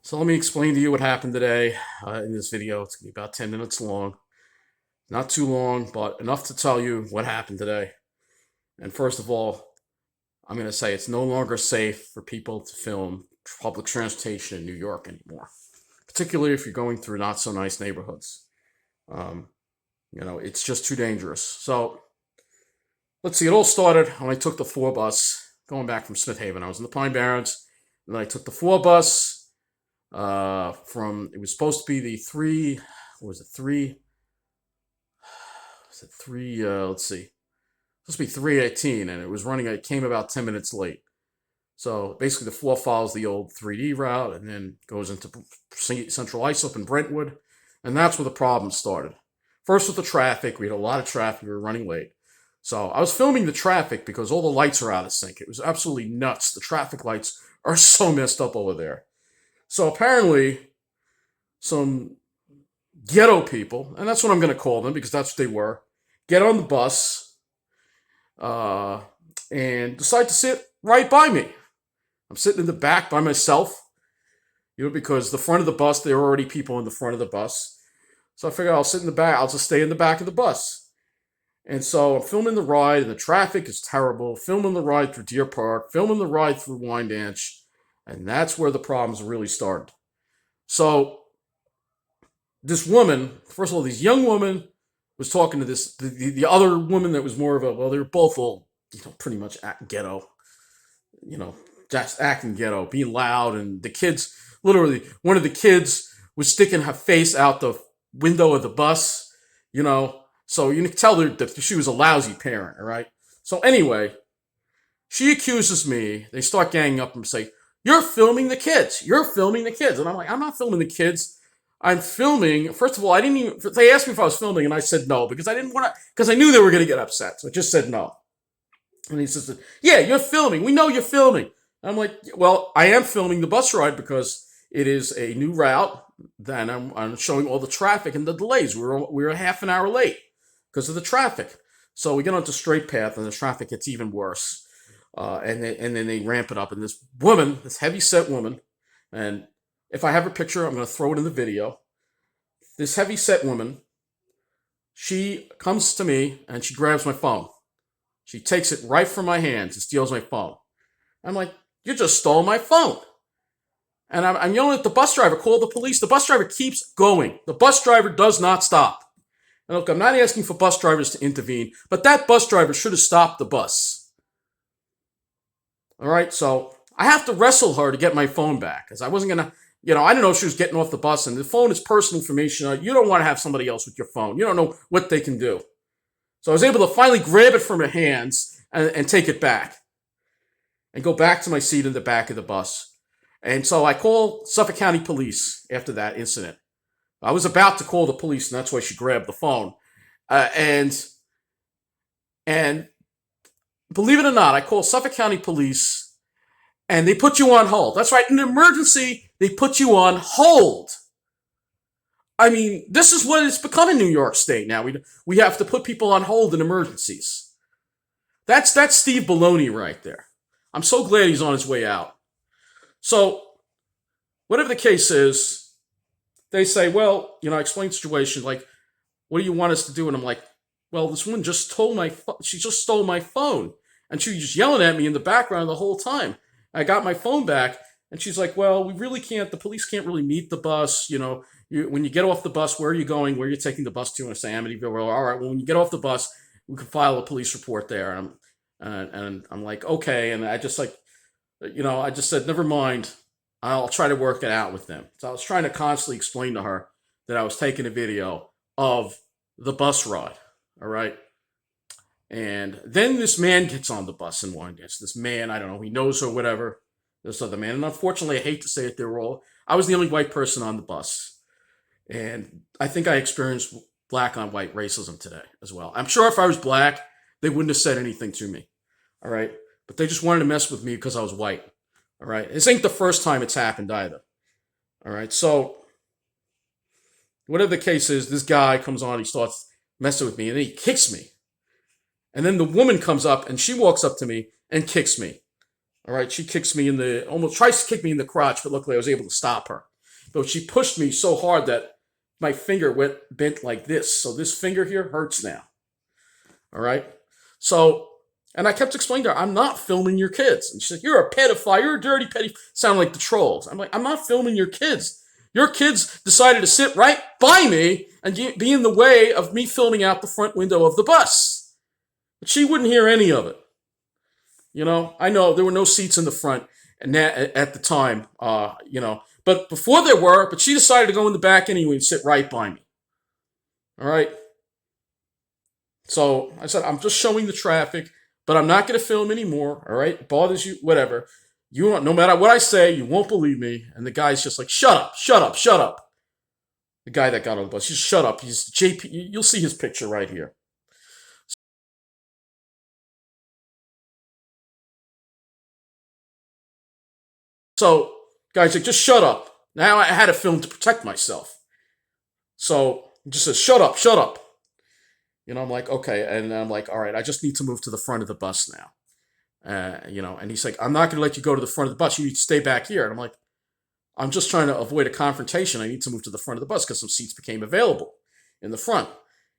So let me explain to you what happened today in this video. It's going to be about 10 minutes long. Not too long, but enough to tell you what happened today. And first of all, I'm going to say it's no longer safe for people to film public transportation in New York anymore, particularly if you're going through not so nice neighborhoods. Um, it's just too dangerous. So let's see, it all started when I took the 4 bus going back from Smith Haven. I was in the Pine Barrens, and then I took the 4 bus from, it was supposed to be the 3, what was it, 3, was it 3, let's see, supposed to be 3:18, and it came about 10 minutes late. So basically the 4 follows the old 3D route and then goes into Central Islip and Brentwood, and that's where the problem started. First with the traffic, we had a lot of traffic, we were running late. So I was filming the traffic because all the lights are out of sync. It was absolutely nuts. The traffic lights are so messed up over there. So apparently, some ghetto people, and that's what I'm going to call them because that's what they were, get on the bus and decide to sit right by me. I'm sitting in the back by myself, because the front of the bus, there are already people in the front of the bus. So I figured I'll sit in the back, I'll just stay in the back of the bus. And so I'm filming the ride, and the traffic is terrible, filming the ride through Deer Park, filming the ride through Wyandanch, and that's where the problems really started. So this woman, first of all, this young woman was talking to the other woman that was more of a, well, they were both all, pretty much ghetto, just acting ghetto, being loud, and the kids, literally, one of the kids was sticking her face out the window of the bus, so you can tell that she was a lousy parent, all right? So anyway, she accuses me, they start ganging up and say, you're filming the kids. You're filming the kids. And I'm like, I'm not filming the kids. I'm filming. First of all, they asked me if I was filming, and I said no, because I didn't want to, because I knew they were going to get upset. So I just said no. And he says, yeah, you're filming. We know you're filming. And I'm like, well, I am filming the bus ride because it is a new route. Then I'm showing all the traffic and the delays. We were half an hour late because of the traffic. So we get onto straight path, and the traffic gets even worse. And then they ramp it up. And this woman, this heavy-set woman, and if I have a picture, I'm going to throw it in the video. This heavy-set woman, she comes to me, and she grabs my phone. She takes it right from my hands and steals my phone. I'm like, you just stole my phone. And I'm yelling at the bus driver, call the police. The bus driver keeps going. The bus driver does not stop. And look, I'm not asking for bus drivers to intervene, but that bus driver should have stopped the bus. All right, so I have to wrestle her to get my phone back because I wasn't going to, I didn't know if she was getting off the bus, and the phone is personal information. You don't want to have somebody else with your phone. You don't know what they can do. So I was able to finally grab it from her hands and take it back and go back to my seat in the back of the bus. And so I called Suffolk County Police after that incident. I was about to call the police, and that's why she grabbed the phone. And believe it or not, I called Suffolk County Police, and they put you on hold. That's right, in an emergency, they put you on hold. I mean, this is what it's become in New York State now. We have to put people on hold in emergencies. That's Steve Baloney right there. I'm so glad he's on his way out. So, whatever the case is, they say, well, I explain the situation, like, what do you want us to do? And I'm like, well, this woman just stole my phone. She just stole my phone. And she was just yelling at me in the background the whole time. I got my phone back, and she's like, well, we really can't, the police can't really meet the bus. When you get off the bus, where are you going? Where are you taking the bus to? And I say, Amityville. Well, all right, well, when you get off the bus, we can file a police report there. And I'm like, okay. And I just I just said, never mind. I'll try to work it out with them. So I was trying to constantly explain to her that I was taking a video of the bus ride. All right. And then this man gets on the bus in Wyandanch. This man, I don't know, he knows her, whatever. This other man. And unfortunately, I hate to say it, I was the only white person on the bus. And I think I experienced black on white racism today as well. I'm sure if I was black, they wouldn't have said anything to me. All right. But they just wanted to mess with me because I was white. All right. This ain't the first time it's happened either. All right. So, whatever the case is, this guy comes on, he starts messing with me, and then he kicks me. And then the woman comes up, and she walks up to me and kicks me. All right, she kicks me almost tries to kick me in the crotch, but luckily I was able to stop her. But she pushed me so hard that my finger went bent like this. So this finger here hurts now. All right. So, and I kept explaining to her, I'm not filming your kids. And she said, you're a pedophile. You're a dirty pedophile. Sound like the trolls. I'm like, I'm not filming your kids. Your kids decided to sit right by me and be in the way of me filming out the front window of the bus. But she wouldn't hear any of it. You know, I know there were no seats in the front and at the time, but before there were, but she decided to go in the back anyway and sit right by me. All right. So I said, I'm just showing the traffic, but I'm not going to film anymore. All right. It bothers you, whatever. No matter what I say, you won't believe me. And the guy's just like, shut up, shut up, shut up. The guy that got on the bus, just shut up. He's JP. You'll see his picture right here. So, guy's like, just shut up. Now I had to film to protect myself. So he just says, shut up, shut up. You know, I'm like, okay. And I'm like, all right, I just need to move to the front of the bus now. And he's like, I'm not going to let you go to the front of the bus. You need to stay back here. And I'm like, I'm just trying to avoid a confrontation. I need to move to the front of the bus because some seats became available in the front,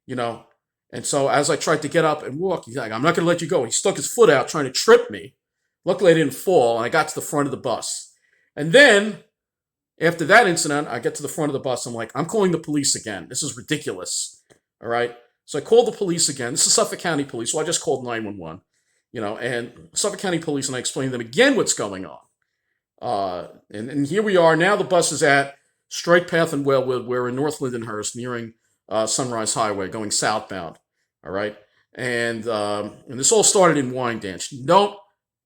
you know. And so as I tried to get up and walk, he's like, I'm not going to let you go. He stuck his foot out trying to trip me. Luckily, I didn't fall, and I got to the front of the bus. And then, after that incident, I get to the front of the bus. I'm like, I'm calling the police again. This is ridiculous. All right? So I called the police again. This is Suffolk County Police, so I just called 911. And Suffolk County Police, and I explained to them again what's going on. And here we are. Now the bus is at Strike Path in Wellwood. We're in North Lindenhurst, nearing Sunrise Highway, going southbound. All right? And this all started in Wyandanch. Don't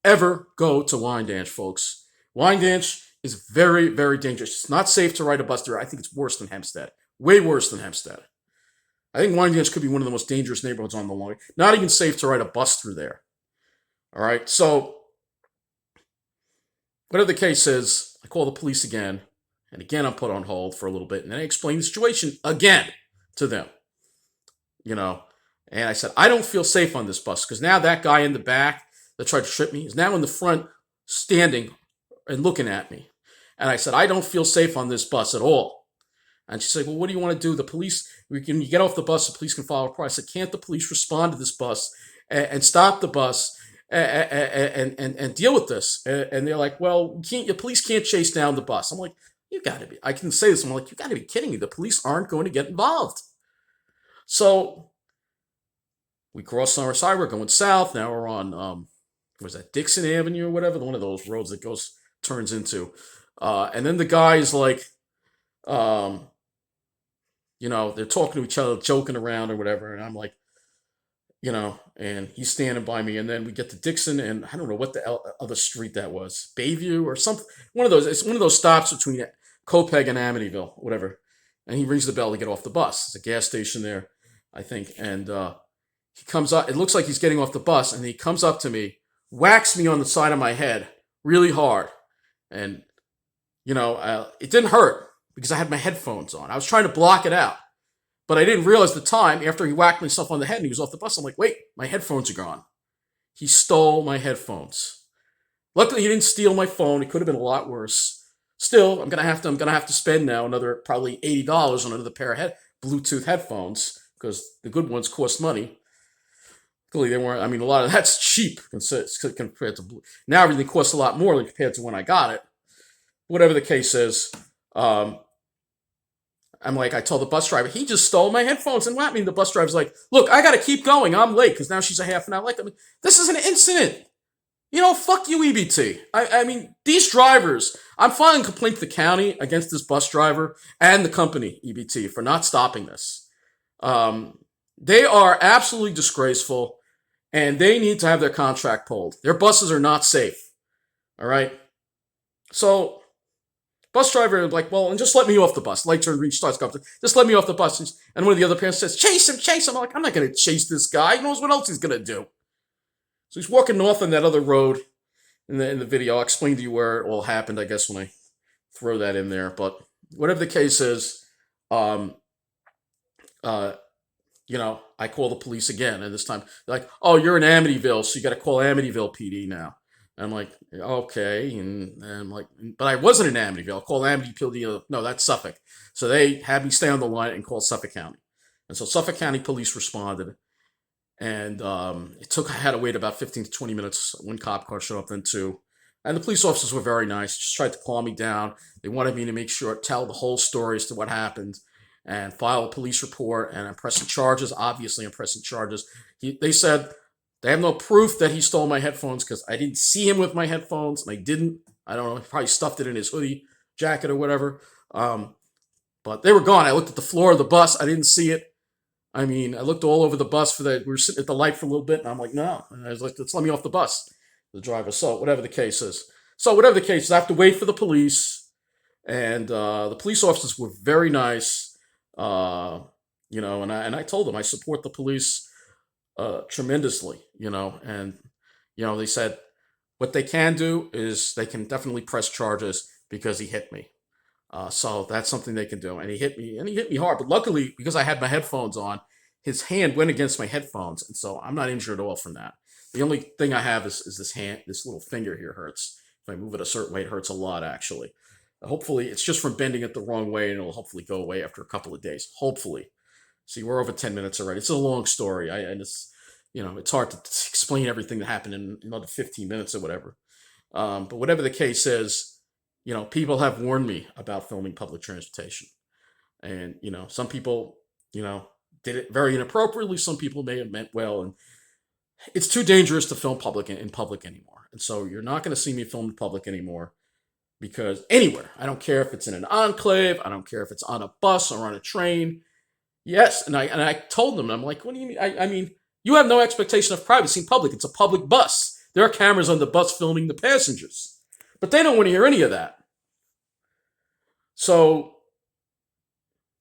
ever go to Wyandanch, folks. Wyandanch is very, very dangerous. It's not safe to ride a bus there. I think it's worse than Hempstead. Way worse than Hempstead. I think Wyandanch could be one of the most dangerous neighborhoods on the line. Not even safe to ride a bus through there. All right, so whatever the case is, I call the police again, and again I'm put on hold for a little bit, and then I explain the situation again to them. And I said, I don't feel safe on this bus, because now that guy in the back that tried to trip me is now in the front standing and looking at me. And I said, I don't feel safe on this bus at all. And she's like, well, what do you want to do? The police, you get off the bus, the police can follow a report. I said, can't the police respond to this bus and stop the bus and deal with this? And they're like, well, the police can't chase down the bus. I'm like, you got to be, I can say this, I'm like, you got to be kidding me. The police aren't going to get involved. So we crossed Sunrise Highway, we're going south. Now we're on, was that Dixon Avenue or whatever? One of those roads that turns into. And then the guy's like, they're talking to each other, joking around or whatever. And I'm like, and he's standing by me. And then we get to Dixon, and I don't know what the other street that was, Bayview or something. It's one of those stops between Copeg and Amityville, whatever. And he rings the bell to get off the bus. There's a gas station there, I think. And he comes up. It looks like he's getting off the bus, and he comes up to me, whacks me on the side of my head really hard. And, it didn't hurt because I had my headphones on. I was trying to block it out. But I didn't realize the time after he whacked myself on the head and he was off the bus. I'm like, wait, my headphones are gone. He stole my headphones. Luckily, he didn't steal my phone. It could have been a lot worse. Still, I'm gonna have to spend now another probably $80 on another pair of Bluetooth headphones because the good ones cost money. Luckily, they weren't. I mean, a lot of that's cheap compared to now. Everything costs a lot more compared to when I got it. Whatever the case is. I'm like, I told the bus driver, he just stole my headphones and whacked me. And the bus driver's like, look, I got to keep going. I'm late because now she's a half an hour late. I mean, this is an incident. Fuck you, EBT. I mean, these drivers, I'm filing a complaint to the county against this bus driver and the company, EBT, for not stopping this. They are absolutely disgraceful, and they need to have their contract pulled. Their buses are not safe. All right? So bus driver like, well, and just let me off the bus. Light turn green, starts going. Just let me off the bus. And one of the other parents says, chase him, chase him. I'm like, I'm not going to chase this guy. He knows what else he's going to do. So he's walking north on that other road in the video. I'll explain to you where it all happened, I guess, when I throw that in there. But whatever the case is, I call the police again. And this time, they're like, oh, you're in Amityville, so you got to call Amityville PD now. And I'm like, okay. And I'm like, but I wasn't in Amityville. I'll call Amityville. No, that's Suffolk. So they had me stay on the line and call Suffolk County. And so Suffolk County police responded. And I had to wait about 15 to 20 minutes. One cop car showed up, then two. And the police officers were very nice, just tried to calm me down. They wanted me to make sure, tell the whole story as to what happened and file a police report. And I'm pressing charges. Obviously, I'm pressing charges. They said they have no proof that he stole my headphones because I didn't see him with my headphones, and I didn't. I don't know. He probably stuffed it in his hoodie jacket or whatever. But they were gone. I looked at the floor of the bus. I didn't see it. I mean, I looked all over the bus for that. We were sitting at the light for a little bit, and I'm like, no. And I was like, let's let me off the bus, the driver. So whatever the case is. I have to wait for the police, and the police officers were very nice. Uh, and I told them I support the police tremendously. And they said what they can do is they can definitely press charges because he hit me. So that's something they can do. And he hit me hard. But luckily, because I had my headphones on, his hand went against my headphones. And so I'm not injured at all from that. The only thing I have is this hand, this little finger here hurts. If I move it a certain way, it hurts a lot, actually. Hopefully, it's just from bending it the wrong way, and it'll hopefully go away after a couple of days. Hopefully. See, we're over 10 minutes already. It's a long story. It's hard to explain everything that happened in another 15 minutes or whatever. But whatever the case is, people have warned me about filming public transportation. And, some people, did it very inappropriately. Some people may have meant well. And it's too dangerous to film in public anymore. And so you're not going to see me film in public anymore because anywhere, I don't care if it's in an enclave. I don't care if it's on a bus or on a train. Yes. And I told them, I'm like, what do you mean? I mean, you have no expectation of privacy in public. It's a public bus. There are cameras on the bus filming the passengers. But they don't want to hear any of that. So,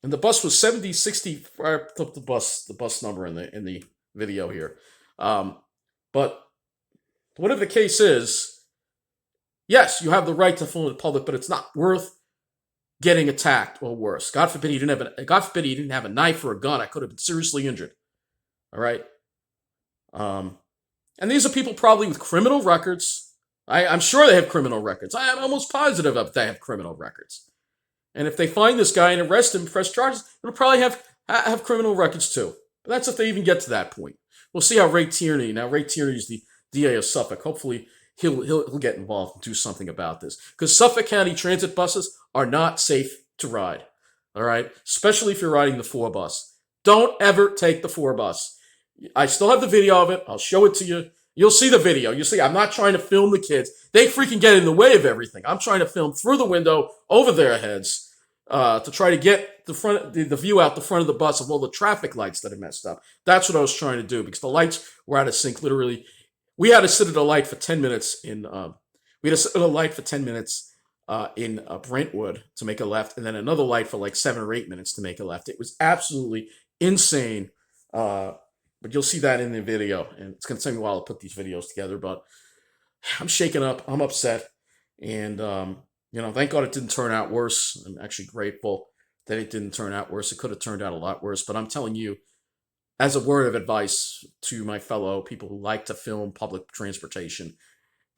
and the bus was 7060. I put the bus number in the video here. But whatever the case is, yes, you have the right to film in public, but it's not worth getting attacked or worse. God forbid he didn't have a knife or a gun. I could have been seriously injured. All right. And these are people probably with criminal records. I'm sure they have criminal records. I am almost positive that they have criminal records. And if they find this guy and arrest him, press charges, they'll probably have criminal records too. But that's if they even get to that point. We'll see how Ray Tierney is the DA of Suffolk. Hopefully he'll get involved and do something about this. Because Suffolk County transit buses are not safe to ride. All right? Especially if you're riding the 4 bus. Don't ever take the 4 bus. I still have the video of it. I'll show it to you. You'll see the video. You'll see I'm not trying to film the kids. They freaking get in the way of everything. I'm trying to film through the window over their heads to try to get the view out the front of the bus of all the traffic lights that are messed up. That's what I was trying to do because the lights were out of sync. Literally, we had to sit at a light for 10 minutes in Brentwood to make a left, and then another light for like 7 or 8 minutes to make a left. It was absolutely insane. But you'll see that in the video, and it's going to take me a while to put these videos together, but I'm shaken up. I'm upset. And, thank God it didn't turn out worse. I'm actually grateful that it didn't turn out worse. It could have turned out a lot worse, but I'm telling you, as a word of advice to my fellow people who like to film public transportation,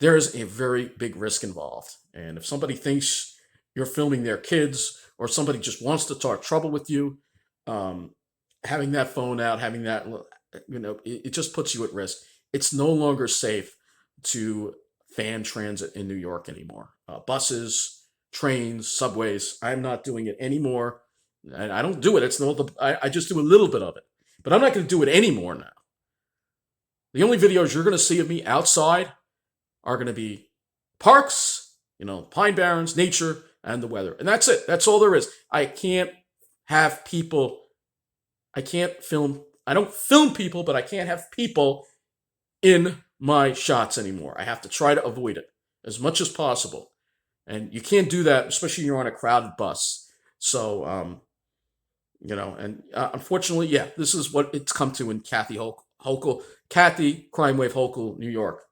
there is a very big risk involved. And if somebody thinks you're filming their kids or somebody just wants to start trouble with you, having that phone out, having that, it just puts you at risk. It's no longer safe to fan transit in New York anymore. Buses, trains, subways. I'm not doing it anymore. I don't do it. I just do a little bit of it. But I'm not going to do it anymore now. The only videos you're going to see of me outside are going to be parks, Pine Barrens, nature, and the weather. And that's it. That's all there is. I don't film people, but I can't have people in my shots anymore. I have to try to avoid it as much as possible. And you can't do that, especially when you're on a crowded bus. So, unfortunately, this is what it's come to in Kathy Crime Wave Hochul, New York.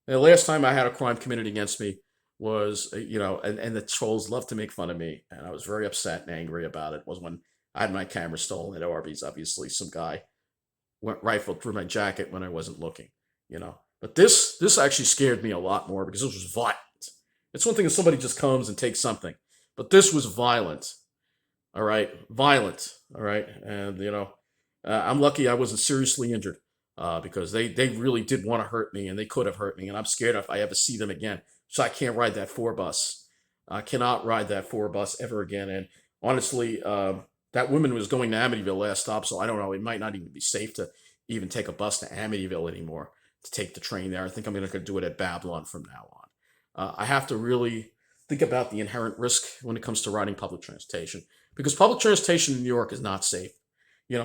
And the last time I had a crime committed against me was, and the trolls love to make fun of me. And I was very upset and angry about it. Was when I had my camera stolen at Arby's. Obviously, some guy went rifled through my jacket when I wasn't looking, But this actually scared me a lot more because this was violent. It's one thing if somebody just comes and takes something, but this was violent. All right, violent. All right, and I'm lucky I wasn't seriously injured because they really did want to hurt me and they could have hurt me, and I'm scared if I ever see them again. So I can't ride that four bus. I cannot ride that four bus ever again. And honestly, that woman was going to Amityville last stop, so I don't know. It might not even be safe to even take a bus to Amityville anymore to take the train there. I think I'm going to do it at Babylon from now on. I have to really think about the inherent risk when it comes to riding public transportation because public transportation in New York is not safe.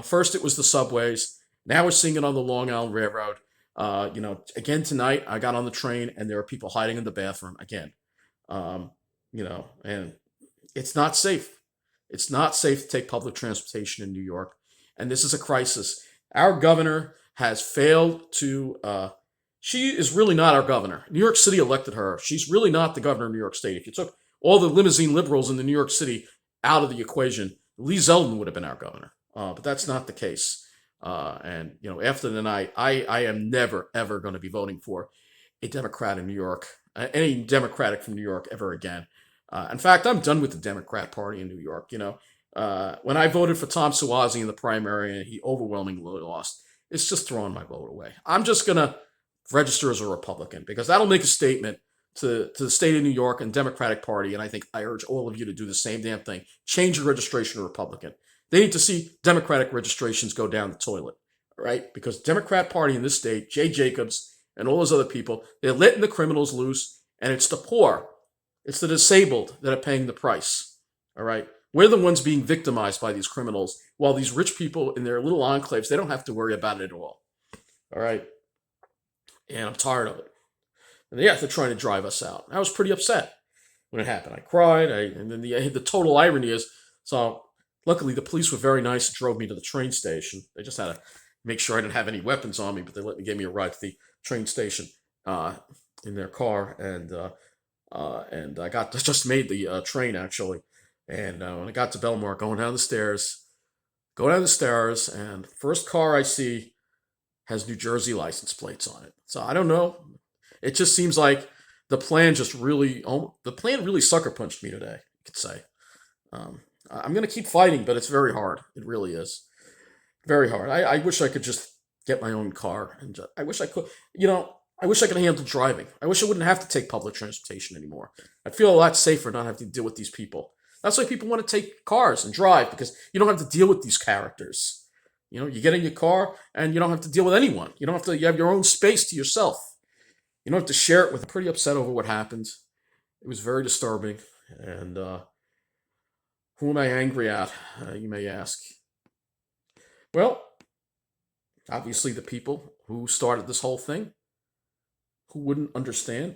First it was the subways. Now we're seeing it on the Long Island Railroad. Again tonight I got on the train and there are people hiding in the bathroom again. Um, and it's not safe. It's not safe to take public transportation in New York, and this is a crisis. Our governor has failed to. She is really not our governor. New York City elected her. She's really not the governor of New York State. If you took all the limousine liberals in the New York City out of the equation, Lee Zeldin would have been our governor. But that's not the case. And after the night, I am never ever going to be voting for a Democrat in New York, any Democratic from New York ever again. In fact, I'm done with the Democrat Party in New York. When I voted for Tom Suozzi in the primary and he overwhelmingly lost, it's just throwing my vote away. I'm just gonna register as a Republican because that'll make a statement to the state of New York and Democratic Party. And I think I urge all of you to do the same damn thing. Change your registration to Republican. They need to see Democratic registrations go down the toilet, all right? Because Democrat Party in this state, Jay Jacobs and all those other people, they're letting the criminals loose, and it's the poor. It's the disabled that are paying the price. All right. We're the ones being victimized by these criminals, while these rich people in their little enclaves, they don't have to worry about it at all. All right. And I'm tired of it. And yeah, they're trying to drive us out. I was pretty upset when it happened. I cried. And then the total irony is, so luckily the police were very nice and drove me to the train station. They just had to make sure I didn't have any weapons on me, but they gave me a ride to the train station in their car. And I just made the train actually. And when I got to Belmar, go down the stairs, and first car I see has New Jersey license plates on it. So I don't know. It just seems like the plan really sucker punched me today. You could say. I'm gonna keep fighting, but it's very hard. It really is very hard. I wish I could just get my own car, and I wish I could. I wish I could handle driving. I wish I wouldn't have to take public transportation anymore. I'd feel a lot safer not having to deal with these people. That's why people want to take cars and drive, because you don't have to deal with these characters. You get in your car and you don't have to deal with anyone. You have your own space to yourself. You don't have to share it with. I'm pretty upset over what happened. It was very disturbing. And who am I angry at, you may ask? Well, obviously the people who started this whole thing, who wouldn't understand,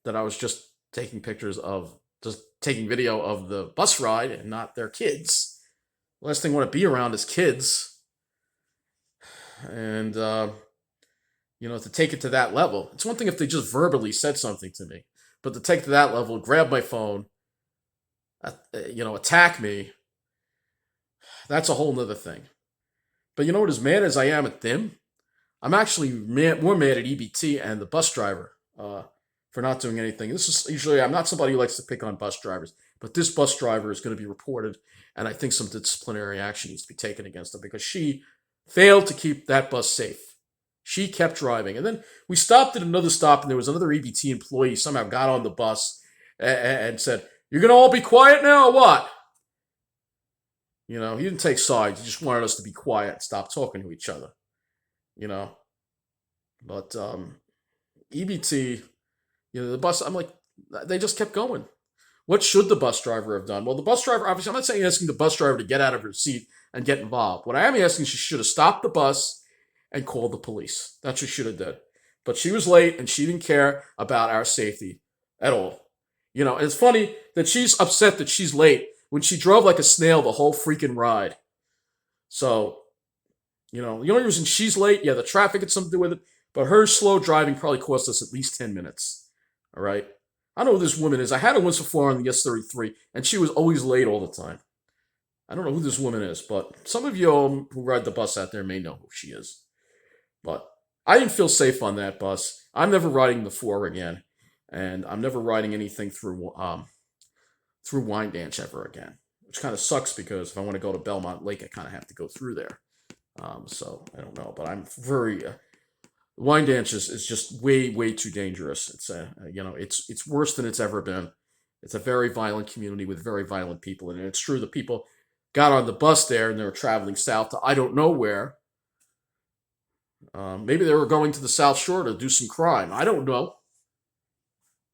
that I was just taking video of the bus ride and not their kids. The last thing I want to be around is kids. And, to take it to that level. It's one thing if they just verbally said something to me, but to take to that level, grab my phone, attack me, that's a whole nother thing. But you know what, as mad as I am at them, I'm actually more mad at EBT and the bus driver for not doing anything. I'm not somebody who likes to pick on bus drivers, but this bus driver is going to be reported, and I think some disciplinary action needs to be taken against her because she failed to keep that bus safe. She kept driving. And then we stopped at another stop, and there was another EBT employee somehow got on the bus and said, "You're going to all be quiet now or what?" He didn't take sides. He just wanted us to be quiet and stop talking to each other. But EBT, the bus, I'm like, they just kept going. What should the bus driver have done? Well, the bus driver, obviously, I'm not saying asking the bus driver to get out of her seat and get involved. What I am asking, she should have stopped the bus and called the police. That's what she should have done. But she was late and she didn't care about our safety at all. And it's funny that she's upset that she's late when she drove like a snail the whole freaking ride. So, the only reason she's late, yeah, the traffic had something to do with it, but her slow driving probably cost us at least 10 minutes. All right? I know who this woman is. I had her once before on the S33, and she was always late all the time. I don't know who this woman is, but some of you who ride the bus out there may know who she is. But I didn't feel safe on that bus. I'm never riding the 4 again, and I'm never riding anything through Wyandanch ever again, which kind of sucks because if I want to go to Belmont Lake, I kind of have to go through there. So I don't know, but I'm very Wyandanch is just way too dangerous. It's it's worse than it's ever been. It's a very violent community with very violent people, and it's true the people got on the bus there and they were traveling south to I don't know where. Maybe they were going to the South Shore to do some crime. I don't know.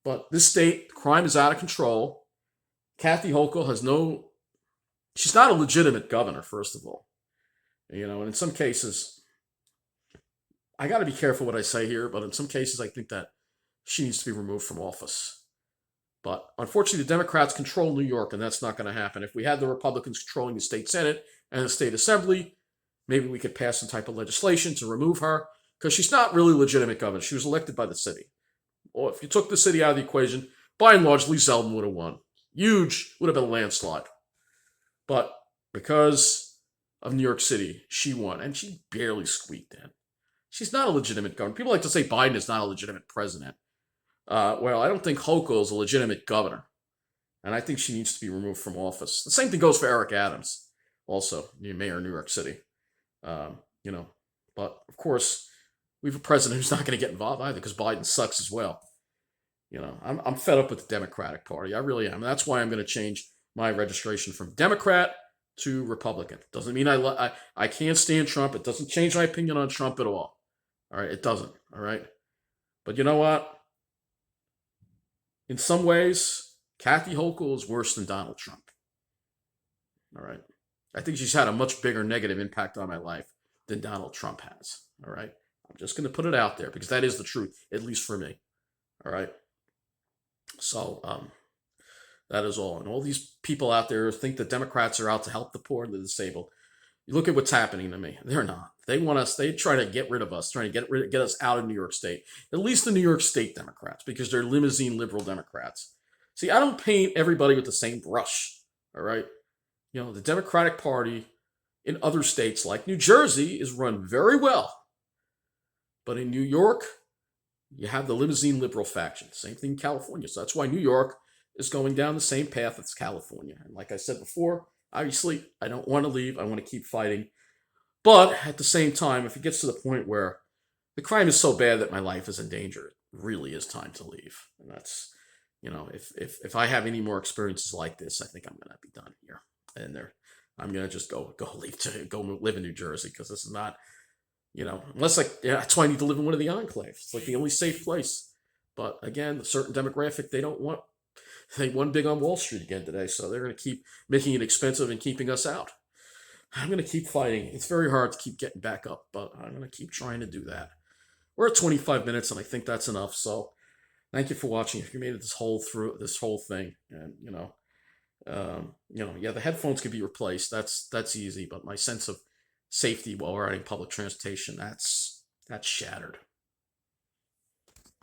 But this state, crime is out of control. Kathy Hochul has no. She's not a legitimate governor, first of all. And in some cases, I got to be careful what I say here, but in some cases, I think that she needs to be removed from office. But unfortunately, the Democrats control New York, and that's not going to happen. If we had the Republicans controlling the state Senate and the state Assembly, maybe we could pass some type of legislation to remove her, because she's not really a legitimate governor. She was elected by the city. Well, if you took the city out of the equation, by and large, Lee Zeldin would have won. Huge, would have been a landslide. But because of New York City, she won, and she barely squeaked in. She's not a legitimate governor. People like to say Biden is not a legitimate president. Well, I don't think Hochul is a legitimate governor, and I think she needs to be removed from office. The same thing goes for Eric Adams, also mayor of New York City. But of course, we have a president who's not going to get involved either because Biden sucks as well. I'm fed up with the Democratic Party. I really am. And that's why I'm going to change my registration from Democrat to Republican. Doesn't mean I can't stand Trump. It doesn't change my opinion on Trump at all. All right, it doesn't. All right, but you know what? In some ways, Kathy Hochul is worse than Donald Trump. All right, I think she's had a much bigger negative impact on my life than Donald Trump has. All right, I'm just going to put it out there because that is the truth, at least for me. All right. So that is all. And all these people out there think that Democrats are out to help the poor and the disabled. You look at what's happening to me. They're not. They want us. They try to get rid of us, trying to get us out of New York State. At least the New York State Democrats, because they're limousine liberal Democrats. See, I don't paint everybody with the same brush. All right. The Democratic Party in other states like New Jersey is run very well. But in New York, you have the limousine liberal faction. Same thing in California. So that's why New York is going down the same path as California. And like I said before, obviously, I don't want to leave. I want to keep fighting. But at the same time, if it gets to the point where the crime is so bad that my life is in danger, it really is time to leave. And that's, if I have any more experiences like this, I think I'm going to be done here. And I'm going to just go live in New Jersey because this is not, unless that's why I need to live in one of the enclaves. It's like the only safe place. But again, a certain demographic, they won big on Wall Street again today, so they're going to keep making it expensive and keeping us out. I'm going to keep fighting. It's very hard to keep getting back up, but I'm going to keep trying to do that. We're at 25 minutes, and I think that's enough. So thank you for watching. If you made it through this whole thing, and the headphones can be replaced. That's easy, but my sense of safety while riding public transportation, that's shattered.